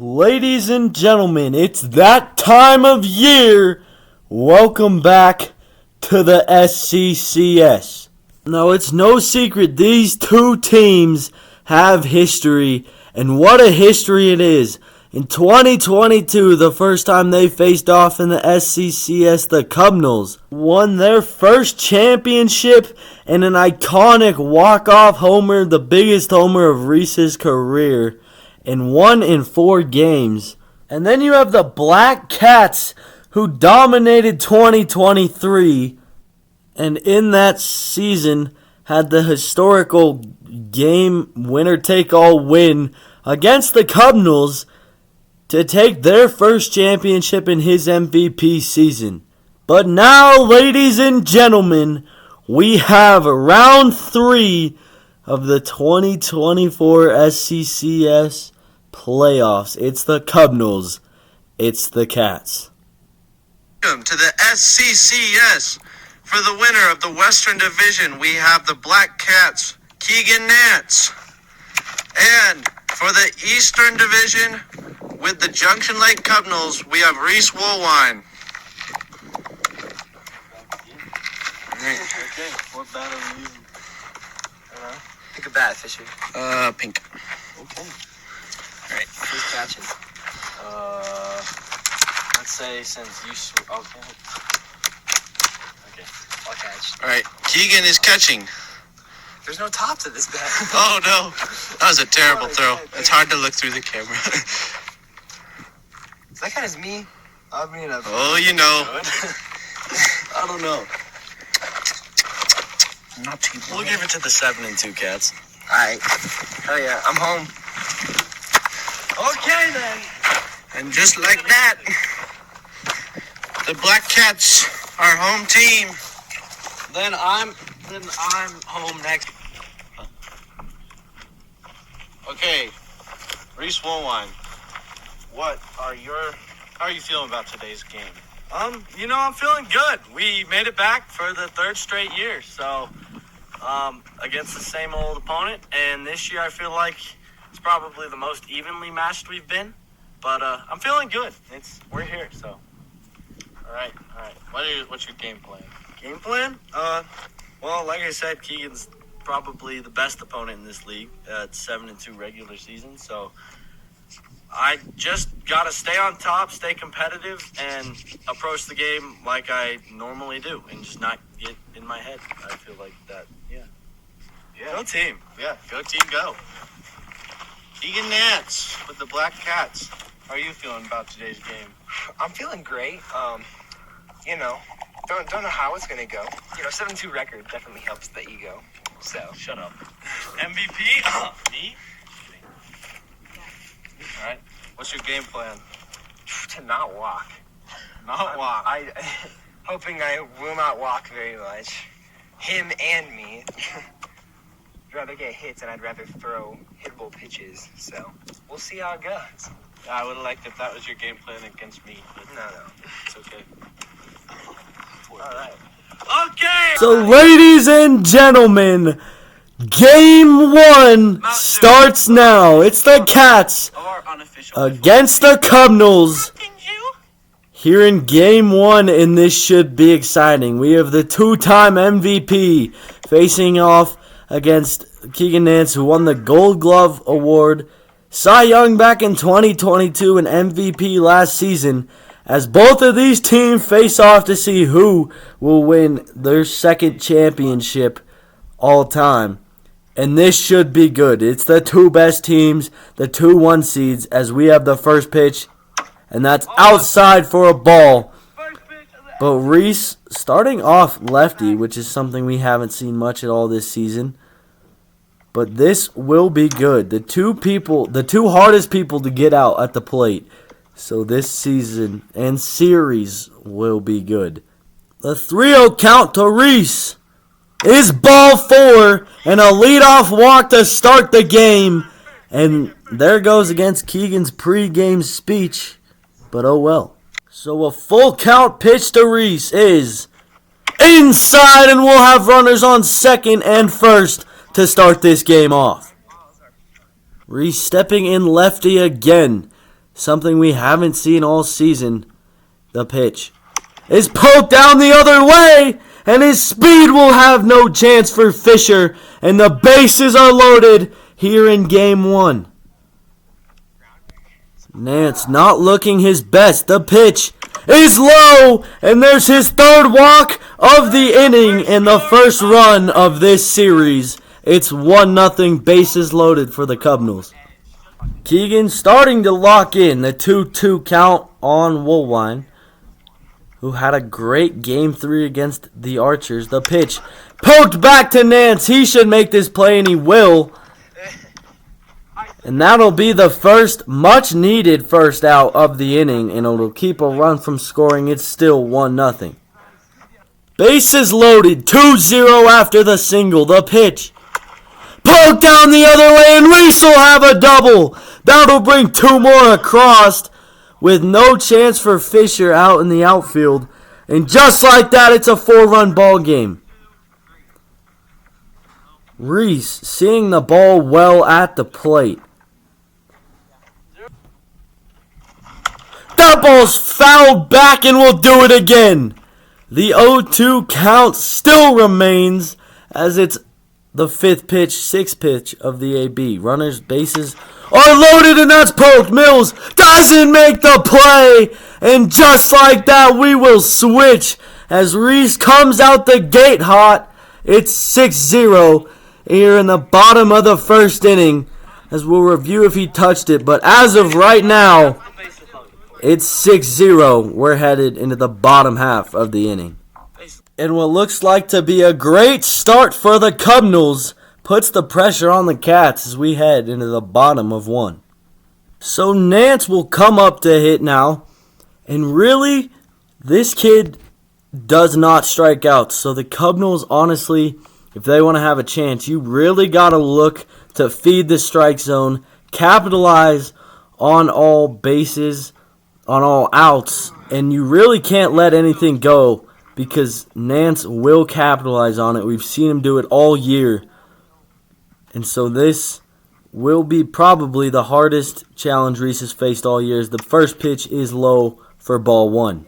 Ladies and gentlemen, it's that time of year. Welcome back to the SCCS. Now, it's no secret these two teams have history, and what a history it is. In 2022, the first time they faced off in the SCCS, the Cubinals won their first championship in an iconic walk-off homer, the biggest homer of Reese's career, and won in 4 games. And then you have the Black Cats, who dominated 2023, and in that season had the historical game winner-take-all win against the Cubinals to take their first championship in his MVP season. But now, ladies and gentlemen, we have round 3 of the 2024 SCCS playoffs. It's the Cubinals. It's the Cats. Welcome to the SCCS. For the winner of the Western Division, we have the Black Cats, Keegan Nance. And for the Eastern Division, with the Junction Lake Cubinals, we have Reese Woolwine. Okay, what bat are we using? Pick a bat, Fisher. Pink. Okay. Alright. Who's catching? Let's say since you... Okay. Okay, I'll catch. Alright, Keegan is catching. There's no top to this bat. Oh no, that was a terrible throw. It's hard to look through the camera. Is that kind of me? I mean, Oh, you know. I don't know. Not too bad. We'll give it to the 7-2 Cats. Alright. Hell yeah, I'm home. Okay then. And just like that, the Black Cats are home team. Then I'm home next. Okay, Reese Woolwine, how are you feeling about today's game? I'm feeling good. We made it back for the 3rd straight year, so against the same old opponent. And this year I feel like it's probably the most evenly matched we've been. But I'm feeling good. We're here, so. All right. What's your game plan? Game plan? Well, like I said, Keegan's probably the best opponent in this league at 7-2 regular season. So I just got to stay on top, stay competitive, and approach the game like I normally do and just not get in my head. I feel like that, yeah. Go team. Yeah, go team, go. Keegan Nance with the Black Cats. How are you feeling about today's game? I'm feeling great. Don't know how it's gonna go. 7-2 record definitely helps the ego. So Shut up. MVP? Me? All right. What's your game plan? to not walk. Not walk. Hoping I will not walk very much. Him and me. I'd rather get hits and I'd rather throw hittable pitches. So we'll see how it goes. I would have liked if that was your game plan against me, but No. it's okay. All right. Okay! So, ladies and gentlemen, Game 1 starts now. It's the Cats against the Cubinals here in Game 1, and this should be exciting. We have the 2-time MVP facing off against Keegan Nance, who won the Gold Glove Award, Cy Young back in 2022, and MVP last season, as both of these teams face off to see who will win their 2nd championship all time. And this should be good. It's the 2 best teams, the 2 1 seeds, as we have the first pitch, and that's outside for a ball. But Reese starting off lefty, which is something we haven't seen much at all this season. But this will be good. The 2 hardest people to get out at the plate. So this season and series will be good. The 3-0 count to Reese is ball 4 and a leadoff walk to start the game. And there goes against Keegan's pregame speech. But oh well. So a full count pitch to Reese is inside, and we'll have runners on 2nd and 1st to start this game off. Reese stepping in lefty again. something we haven't seen all season. The pitch is poked down the other way, and his speed will have no chance for Fisher, and the bases are loaded here in game 1. Nance not looking his best. The pitch is low, and there's his third walk of the inning and the first run of this series. It's 1-0, bases loaded for the Cubinals. Keegan starting to lock in the 2-2 count on Woolwine, who had a great game 3 against the Archers. The pitch poked back to Nance. He should make this play, and he will. And that'll be the first much needed first out of the inning, and it'll keep a run from scoring. It's still 1-0. Bases loaded, 2-0 after the single. The pitch poked down the other way, and Reese will have a double. That'll bring 2 more across with no chance for Fisher out in the outfield. And just like that, it's a 4-run ball game. Reese seeing the ball well at the plate. That ball's fouled back, and we'll do it again. The 0-2 count still remains as it's the 6th pitch of the AB. Runners, bases are loaded, and that's poked. Mills doesn't make the play, and just like that, we will switch as Reese comes out the gate hot. It's 6-0 here in the bottom of the first inning, as we'll review if he touched it. But as of right now, it's 6-0. We're headed into the bottom half of the inning. And what looks like to be a great start for the Cubinals puts the pressure on the Cats as we head into the bottom of 1. So Nance will come up to hit now. And really, this kid does not strike out. So the Cubinals, honestly, if they want to have a chance, you really got to look to feed the strike zone, capitalize on all bases, on all outs, and you really can't let anything go because Nance will capitalize on it. We've seen him do it all year. And so this will be probably the hardest challenge Reese has faced all year. The first pitch is low for ball 1.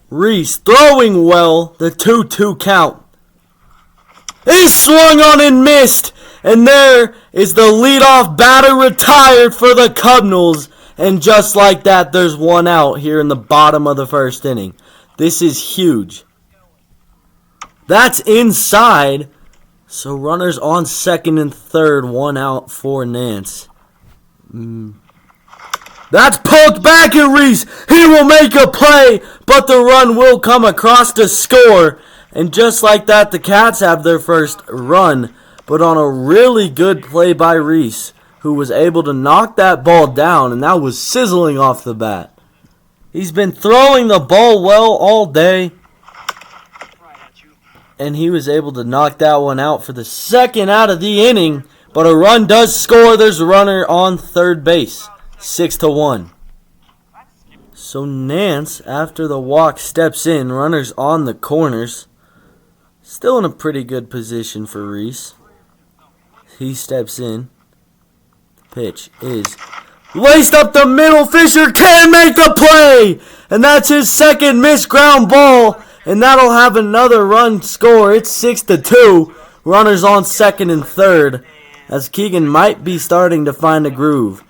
Reese throwing well, the 2-2 count. He swung on and missed, and there is the leadoff batter retired for the Cubinals. And just like that, there's 1 out here in the bottom of the first inning. This is huge. That's inside. So runners on second and third, 1 out for Nance. That's poked back at Reese. He will make a play, but the run will come across to score. And just like that, the Cats have their first run, but on a really good play by Reese, who was able to knock that ball down, and that was sizzling off the bat. He's been throwing the ball well all day, and he was able to knock that one out for the second out of the inning, but a run does score. There's a runner on third base, 6-1. So Nance, after the walk, steps in, runners on the corners. Still in a pretty good position for Reese. He steps in. Pitch is laced up the middle. Fisher can make the play. And that's his second missed ground ball. And that'll have another run score. It's 6-2. Runners on second and third. As Keegan might be starting to find a groove.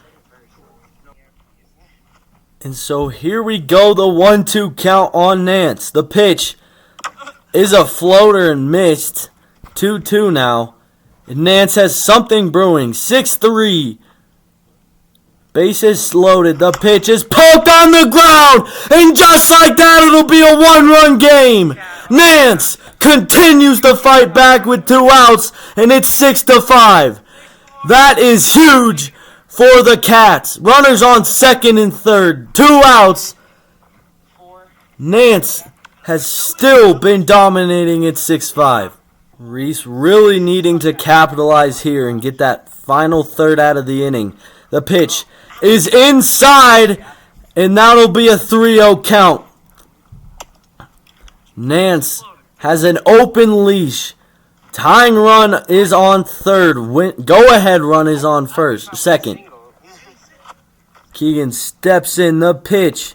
And so here we go. The 1-2 count on Nance. The pitch is a floater and missed. 2-2 now. And Nance has something brewing. 6-3. Bases loaded. The pitch is poked on the ground. And just like that, it'll be a 1-run game. Nance continues to fight back with 2 outs. And it's 6-5. That is huge for the Cats. Runners on second and third. 2 outs. Nance has still been dominating at 6-5. Reese really needing to capitalize here and get that final third out of the inning. The pitch is inside, and that'll be a 3-0 count. Nance has an open leash. Tying run is on third. Go-ahead run is on second. Keegan steps in. The pitch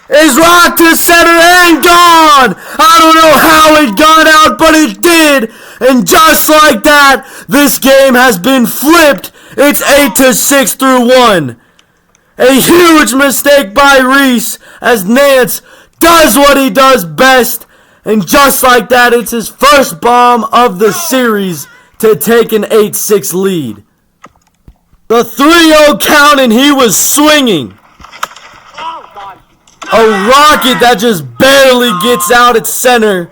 is rocked to center and gone. I don't know how it got out, but it did. And just like that, this game has been flipped. It's 8-6 through 1. A huge mistake by Reese as Nance does what he does best. And just like that, it's his first bomb of the series to take an 8-6 lead. The 3-0 count, and he was swinging. A rocket that just barely gets out at center.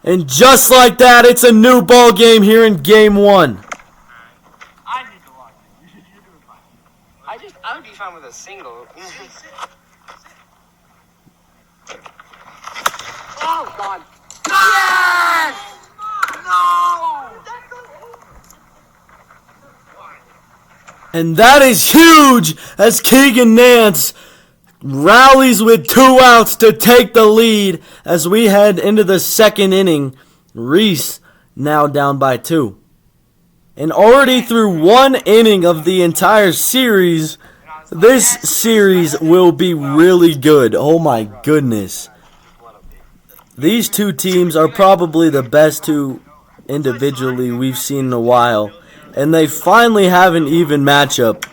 And just like that, it's a new ball game here in game 1. I would be fine with a single. Oh, God. Yes! No! And that is huge as Keegan Nance rallies with 2 outs to take the lead as we head into the second inning. Reese now down by 2. And already through 1 inning of the entire series, this series will be really good. Oh my goodness. These two teams are probably the best two individually we've seen in a while. And they finally have an even matchup.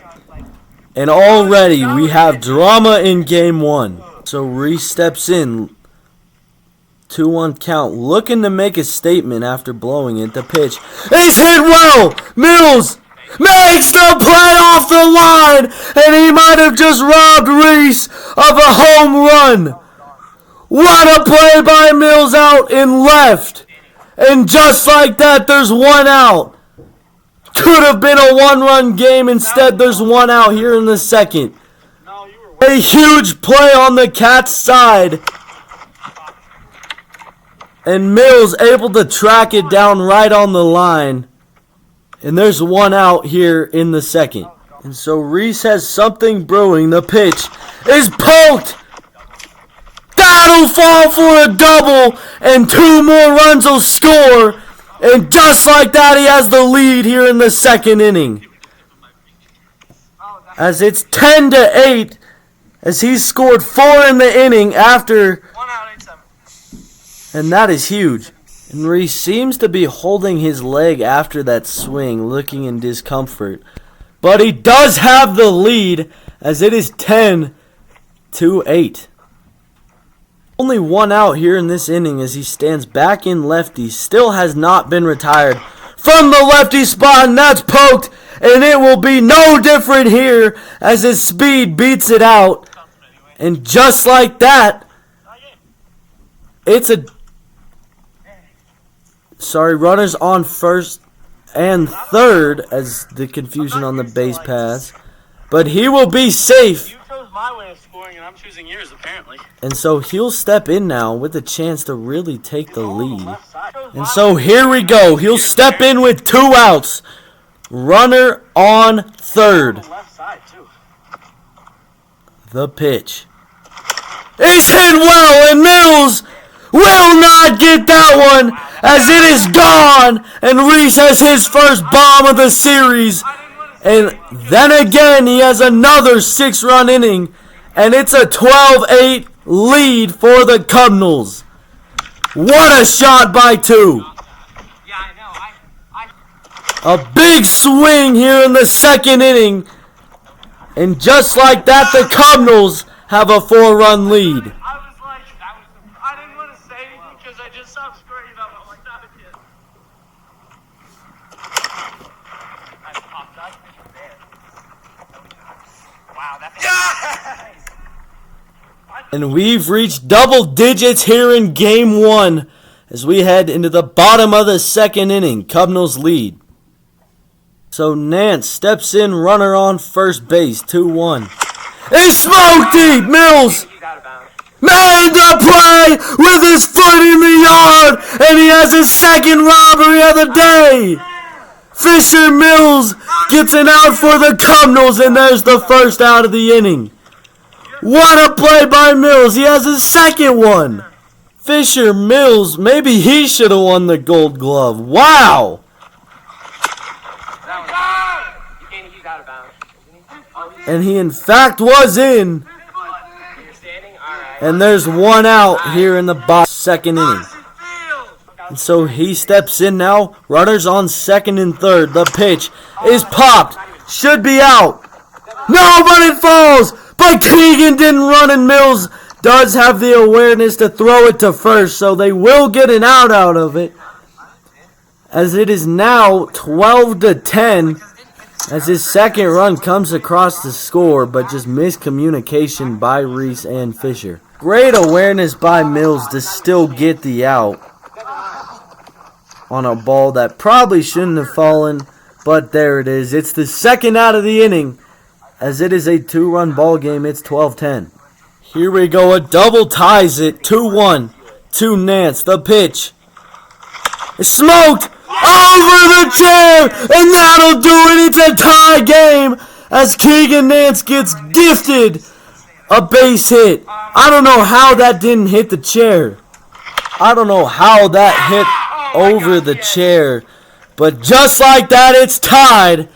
And already we have drama in game 1. So Reese steps in. 2-1 count. Looking to make a statement after blowing it. The pitch is hit well. Mills makes the play off the line. And he might have just robbed Reese of a home run. What a play by Mills out in left. And just like that, there's 1 out. Could have been a 1-run game. Instead, there's 1 out here in the second. A huge play on the Cats' side. And Mills able to track it down right on the line. And there's 1 out here in the second. And so Reese has something brewing. The pitch is poked. That'll fall for a double. And 2 more runs will score. And just like that, he has the lead here in the second inning. As it's 10-8, as he scored 4 in the inning after. And that is huge. And Reese seems to be holding his leg after that swing, looking in discomfort. But he does have the lead, as it is 10-8. Only 1 out here in this inning as he stands back in lefty. Still has not been retired from the lefty spot, and that's poked. And it will be no different here as his speed beats it out. And just like that, it's a... runners on first and third as the confusion on the base pass. But he will be safe. You chose my way of scoring, and I'm choosing yours, apparently. And so he'll step in now with a chance to really take the lead. And so here we go. He'll step in with 2 outs. Runner on third. The pitch is hit well, and Mills will not get that one as it is gone. And Reese has his first bomb of the series. And then again, he has another 6-run inning. And it's a 12-8 lead for the Cubinals. What a shot by 2. A big swing here in the second inning. And just like that, the Cubinals have a 4-run lead. I didn't want to say anything because I just stopped screaming about it. I'm like, not a kid. Wow, that's And we've reached double digits here in game 1 as we head into the bottom of the second inning. Cubinals lead. So Nance steps in, runner on first base, 2-1. It's smoke deep. Mills made the play with his foot in the yard, and he has his second robbery of the day. Fisher Mills gets an out for the Cubinals, and there's the first out of the inning. What a play by Mills. He has his second one. Fisher Mills, maybe he should have won the Gold Glove. Wow. He's out of bounds. And he in fact was in. And there's one out here in the second inning. And so he steps in now. Runners on second and third. The pitch is popped. Should be out. No, but it falls. But Keegan didn't run, and Mills does have the awareness to throw it to first. So they will get an out of it. As it is now 12-10. As his second run comes across the score, but just miscommunication by Reese and Fisher. Great awareness by Mills to still get the out on a ball that probably shouldn't have fallen, but there it is. It's the second out of the inning, as it is a 2-run ball game. It's 12-10. Here we go. A double ties it. 2-1 to Nance. The pitch is smoked over the chair, and that'll do it. It's a tie game as Keegan Nance gets gifted a base hit. I don't know how that didn't hit the chair. I don't know how that hit over the chair. But just like that, it's tied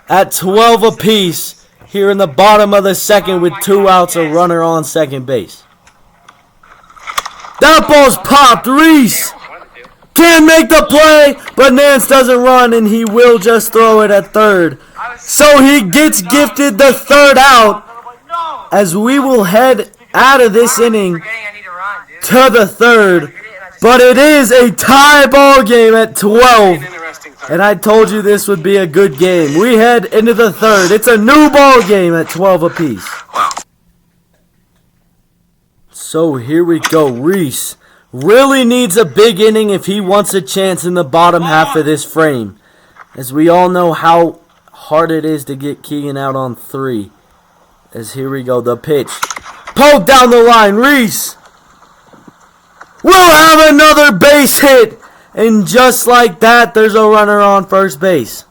at 12 apiece here in the bottom of the second with 2 outs, a runner on second base. That ball's popped. Reese can't make the play, but Nance doesn't run, and he will just throw it at third. So he gets gifted the third out, as we will head out of this inning to the third. But it is a tie ball game at 12, and I told you this would be a good game. We head into the third. It's a new ball game at 12 apiece. So here we go. Reese really needs a big inning if he wants a chance in the bottom half of this frame, as we all know how hard it is to get Keegan out on 3. As here we go, the pitch poked down the line. Reese will have another base hit, and just like that, there's a runner on first base.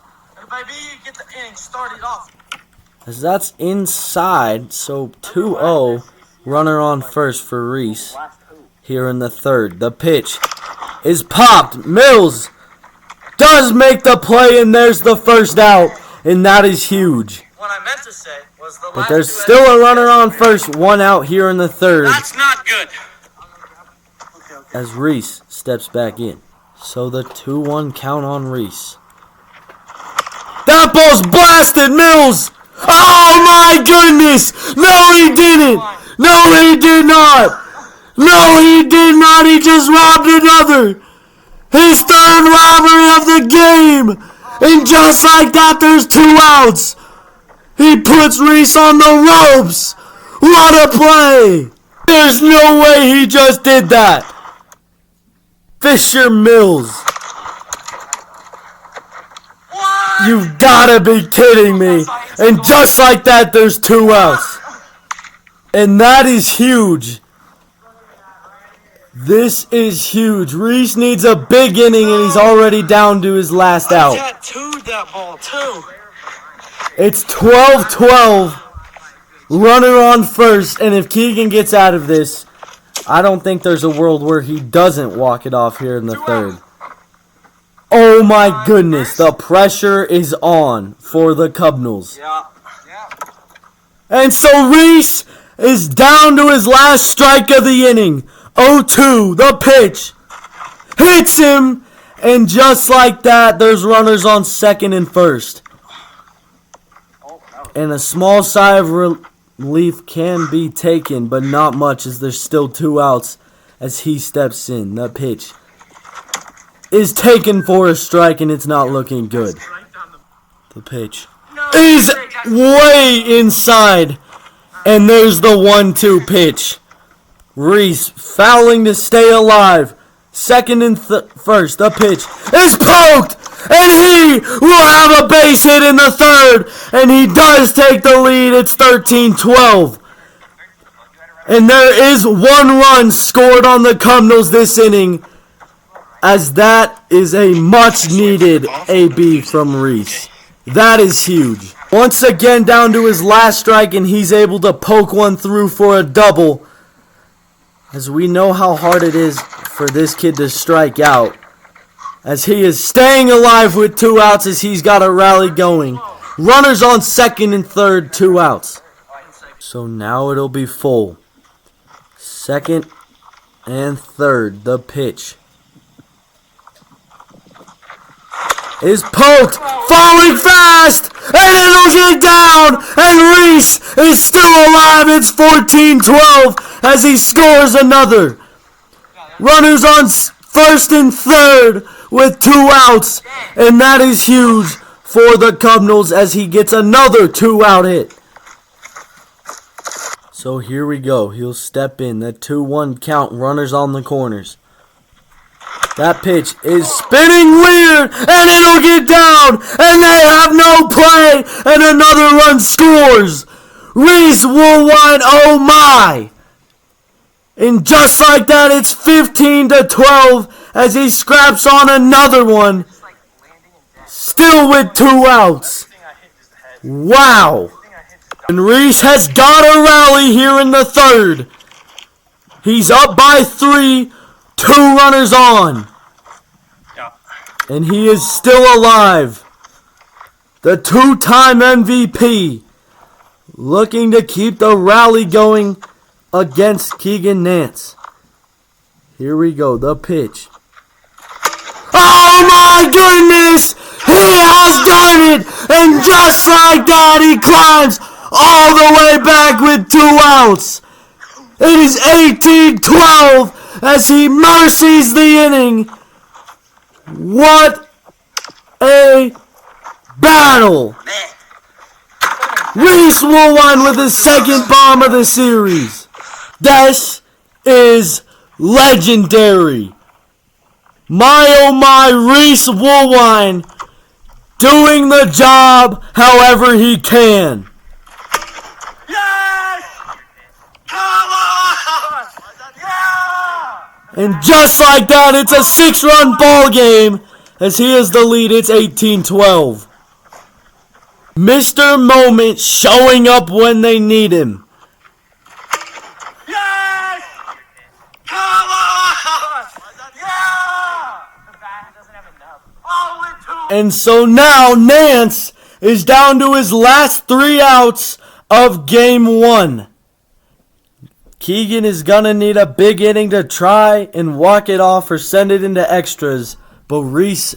Get the inning started off. As that's inside, so 2-0, runner on first for Reese. Here in the third, the pitch is popped. Mills does make the play, and there's the first out, and that is huge. What I meant to say was the But there's still a runner on first, 1 out here in the third. That's not good. As Reese steps back in. So the 2-1 count on Reese. That ball's blasted, Mills! Oh my goodness! No, he didn't! No, he did not! No, he did not. He just robbed another. His third robbery of the game. And just like that, there's 2 outs. He puts Reese on the ropes. What a play. There's no way he just did that. Fisher Mills. What? You've got to be kidding me. And just like that, there's 2 outs. And that is huge. This is huge. Reese needs a big inning, and he's already down to his last out. I tattooed that ball, too. It's 12-12. Runner on first, and if Keegan gets out of this, I don't think there's a world where he doesn't walk it off here in the third. Oh my goodness, the pressure is on for the Cubinals. Yeah. And so Reese is down to his last strike of the inning. 0-2, the pitch hits him, and just like that, there's runners on second and first. And a small sigh of relief can be taken, but not much, as there's still 2 outs as he steps in. The pitch is taken for a strike, and it's not looking good. The pitch is way inside, and there's the 1-2 pitch. Reese fouling to stay alive. Second and first. The pitch is poked, and he will have a base hit in the third, and he does take the lead. It's 13-12. And there is 1 run scored on the Cubinals this inning, as that is a much-needed AB from Reese. That is huge. Once again down to his last strike, and he's able to poke one through for a double, as we know how hard it is for this kid to strike out, as he is staying alive with 2 outs, as he's got a rally going. Runners on second and third, 2 outs. So now it'll be full. Second and third, the pitch is poked, falling fast, and it'll get down, and Reese is still alive. It's 14-12 as he scores another. Runners on first and third with 2 outs, and that is huge for the Cubinals as he gets another 2-out hit. So here we go. He'll step in. The 2-1 count. Runners on the corners. That pitch is spinning weird, and it'll get down, and they have no play, and another run scores. Reese Woolwine, oh my! And just like that, it's 15-12 as he scraps on another one, still with 2 outs. Wow! And Reese has got a rally here in the third. He's up by 3. 2 runners on. And he is still alive. The 2-time MVP looking to keep the rally going against Keegan Nance. Here we go. The pitch. Oh my goodness! He has done it! And just like that, he climbs all the way back with 2 outs. It is 18-12. As he mercies the inning. What a battle! Reese Woolwine with his second bomb of the series. This is legendary. My oh my, Reese Woolwine doing the job however he can. And just like that, it's a 6-run ball game as he is the lead. It's 18-12. Mr. Moment showing up when they need him. Yes! Come on! Yeah! The bat doesn't have enough. Oh, And so now Nance is down to his last 3 outs of game 1. Keegan is going to need a big inning to try and walk it off or send it into extras. But Reese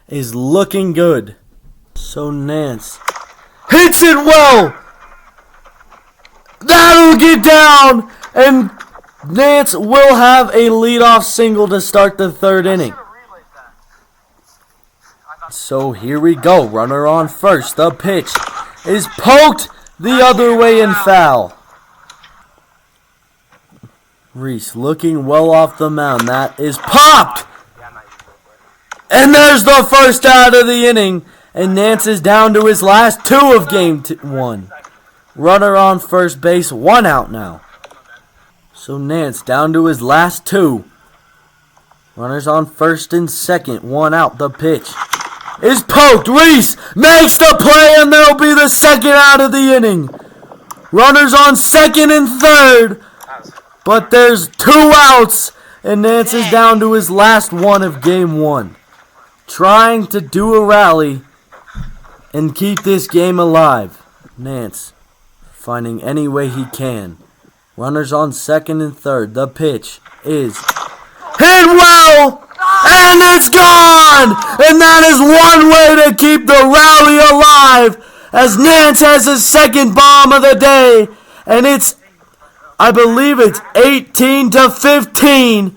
is looking good. So Nance hits it well. That'll get down. And Nance will have a leadoff single to start the 3rd inning. So here we go. Runner on first. The pitch is poked the other way and foul. Reese looking well off the mound. That is popped. And there's the first out of the inning. And Nance is down to his last 2 of game 1. Runner on first base. 1 out now. So Nance down to his last 2. Runners on first and second. 1 out. The pitch is poked. Reese makes the play, and there'll be the 2nd out of the inning. Runners on second and third. But there's 2 outs, and Nance is down to his last 1 of game 1. Trying to do a rally and keep this game alive. Nance finding any way he can. Runners on second and third. The pitch is hit well, and it's gone! And that is one way to keep the rally alive as Nance has his 2nd bomb of the day, and I believe it's 18-15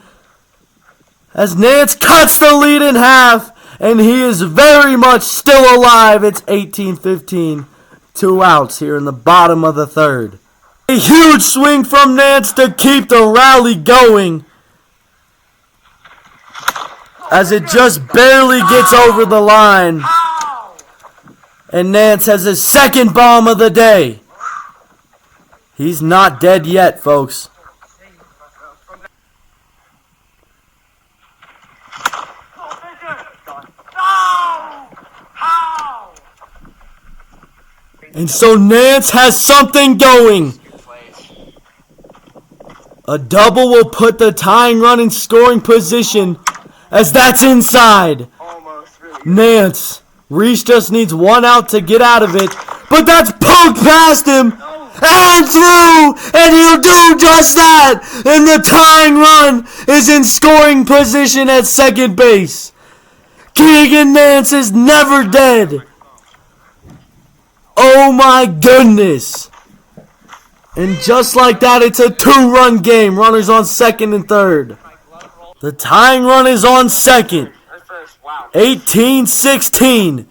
as Nance cuts the lead in half, and he is very much still alive. It's 18-15, 2 outs here in the bottom of the 3rd. A huge swing from Nance to keep the rally going as it just barely gets over the line, and Nance has his 2nd bomb of the day. He's not dead yet, folks. And so Nance has something going. A double will put the tying run in scoring position as that's inside. Nance Reese just needs one out to get out of it. But that's poked past him. And through. And he'll do just that. And the tying run is in scoring position at second base. Keegan Nance is never dead. Oh my goodness. And just like that, it's a 2-run game. Runners on second and third. The tying run is on second. 18-16.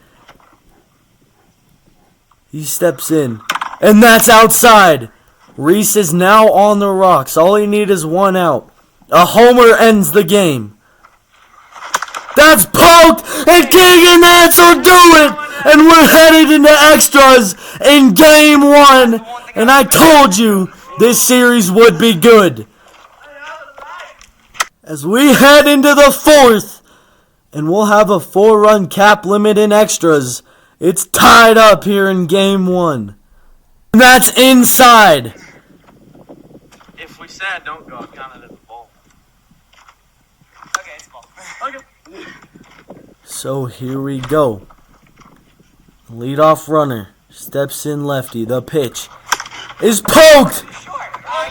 He steps in. And that's outside. Reese is now on the rocks. All he needs is one out. A homer ends the game. That's poked. And Keegan Nance will do it. And we're headed into extras in game 1. And I told you this series would be good. As we head into the 4th, and we'll have a 4-run cap limit in extras. It's tied up here in game 1. And that's inside. If we said don't go, I've counted it as a ball. Okay, it's a ball. Okay. So here we go. Leadoff runner steps in lefty. The pitch is poked.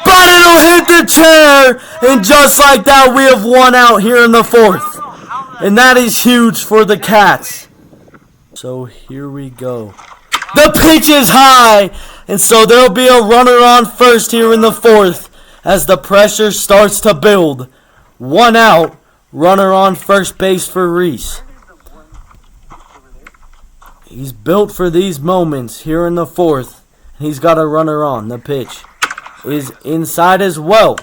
But it'll hit the chair. And just like that, we have one out here in the 4th. And that is huge for the Cats. So here we go. The pitch is high. And so there'll be a runner on first here in the 4th as the pressure starts to build. One out. Runner on first base for Reese. He's built for these moments here in the 4th. He's got a runner on. The pitch is inside as well.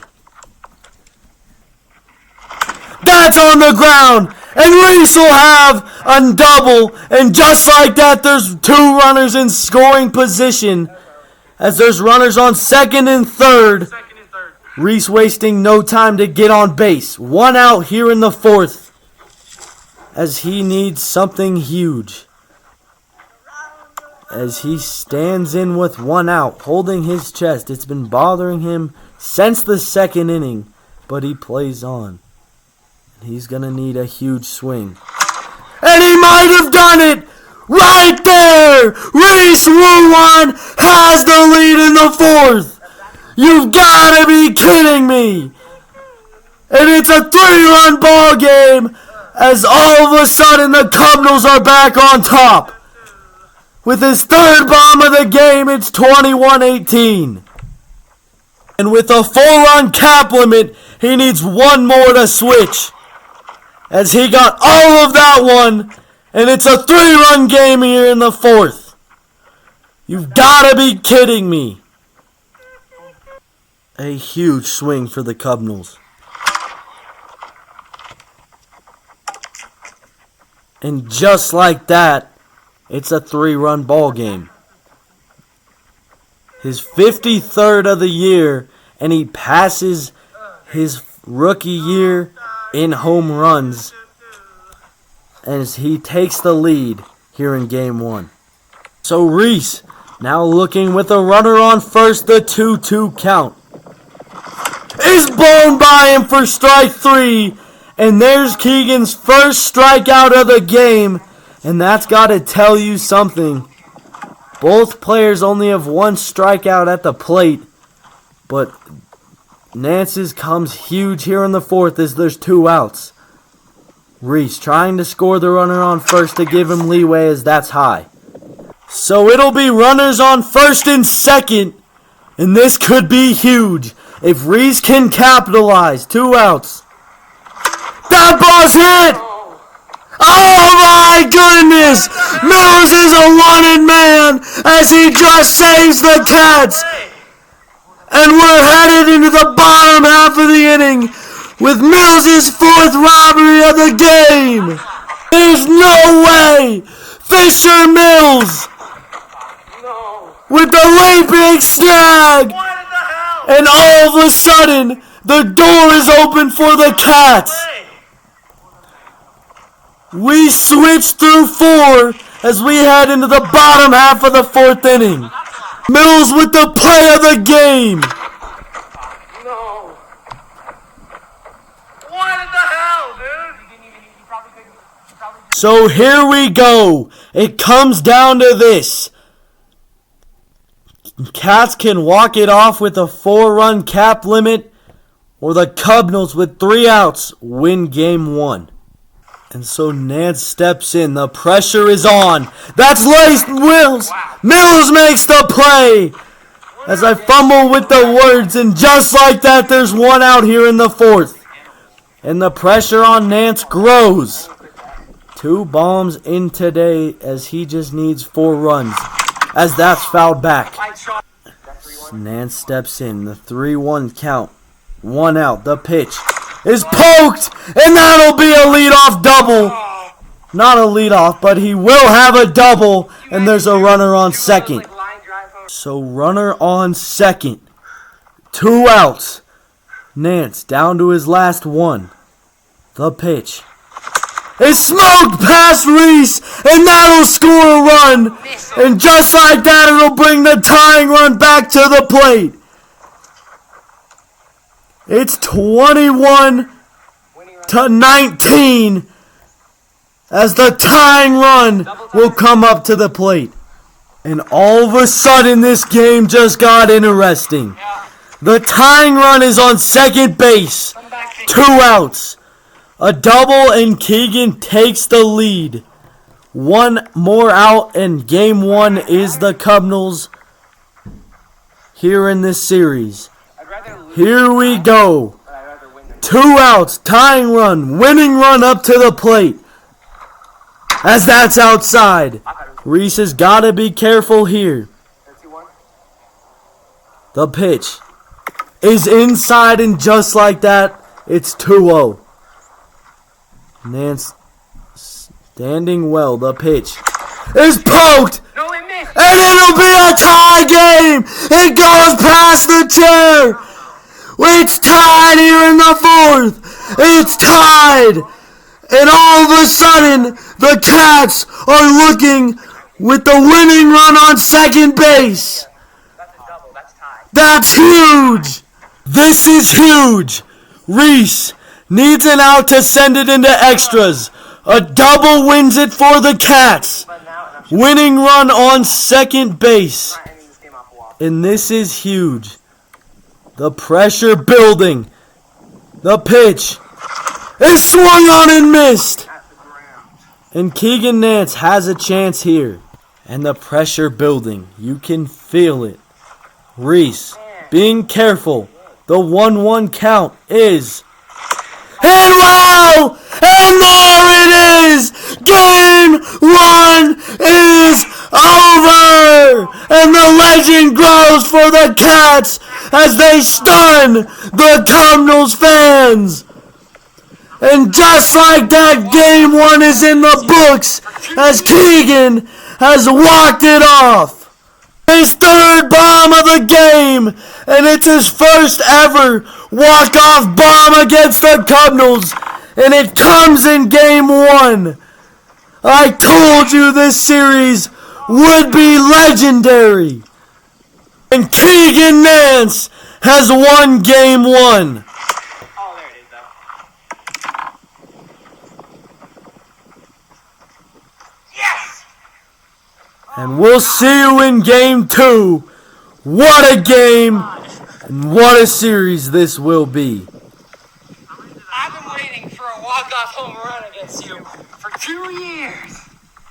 That's on the ground. And Reese will have a double. And just like that, there's 2 runners in scoring position. As there's runners on second and third. Reese wasting no time to get on base. One out here in the 4th. As he needs something huge. As he stands in with one out, holding his chest. It's been bothering him since the 2nd inning. But he plays on. He's going to need a huge swing. And he might have done it! Right there! Reese Ruwan has the lead in the 4th! You've got to be kidding me! And it's a 3-run ball game as all of a sudden the Cubinals are back on top. With his 3rd bomb of the game, it's 21-18. And with a 4-run cap limit, he needs one more to switch. As he got all of that one, and it's a 3-run game here in the 4th. You've got to be kidding me. A huge swing for the Cubinals. And just like that, it's a 3-run ball game. His 53rd of the year, and he passes his rookie year in home runs as he takes the lead here in game 1. So Reese now looking with a runner on first, the 2-2 count. Is blown by him for strike 3, and there's Keegan's first strikeout of the game, and that's got to tell you something. Both players only have one strikeout at the plate, but Nance's comes huge here in the 4th as there's 2 outs. Reese trying to score the runner on first to give him leeway as that's high. So it'll be runners on first and second, and this could be huge if Reese can capitalize. 2 outs. That ball's hit! Oh my goodness! Mills is a wanted man as he just saves the Cats. And we're headed into the bottom half of the inning with Mills' 4th robbery of the game. There's no way. Fisher Mills with the leaping snag. And all of a sudden, the door is open for the Cats. We switch through 4 as we head into the bottom half of the 4th inning. Mills with the play of the game. No. What in the hell, dude? So here we go. It comes down to this. Cats can walk it off with a 4-run cap limit, or the Cubinals with 3 outs win game 1. And so Nance steps in. The pressure is on. That's Lace Mills. Mills makes the play. As I fumble with the words, and just like that, there's 1 out here in the 4th. And the pressure on Nance grows. 2 bombs in today as he just needs 4 runs. As that's fouled back. Nance steps in. The 3-1 count. 1 out. The pitch is poked, and that'll be a leadoff double. Not a leadoff, but he will have a double, and there's a runner on second. So runner on second. 2 outs. Nance down to his last 1. The pitch is smoked past Reese, and that'll score a run. And just like that, it'll bring the tying run back to the plate. It's 21-19 as the tying run will come up to the plate. And all of a sudden, this game just got interesting. The tying run is on second base. 2 outs. A double, and Keegan takes the lead. 1 more out, and game 1 is the Cubinals here in this series. Here we go. 2 outs, tying run, winning run up to the plate. As that's outside. Reese has got to be careful here. The pitch is inside, and just like that, it's 2-0. Nance standing well. The pitch is poked, and it'll be a tie game. It goes past the chair. It's tied here in the 4th. It's tied. And all of a sudden, the Cats are looking with the winning run on second base. That's huge. This is huge. Reese needs an out to send it into extras. A double wins it for the Cats. Winning run on second base. And this is huge. The pressure building. The pitch is swung on and missed. And Keegan Nance has a chance here. And the pressure building. You can feel it. Reese being careful. The 1-1 count is... And wow! And there it is! Game 1 is over! And the legend grows for the Cats as they stun the Cubinals fans! And just like that, game 1 is in the books as Keegan has walked it off. His 3rd bomb of the game, and it's his first ever walk-off bomb against the Cubinals, and it comes in game 1. I told you this series would be legendary. And Keegan Nance has won game 1. Oh, there it is, though. Yes! And we'll see you in game 2. What a game, and what a series this will be. I've been waiting for a walk-off home run against you for 2 years.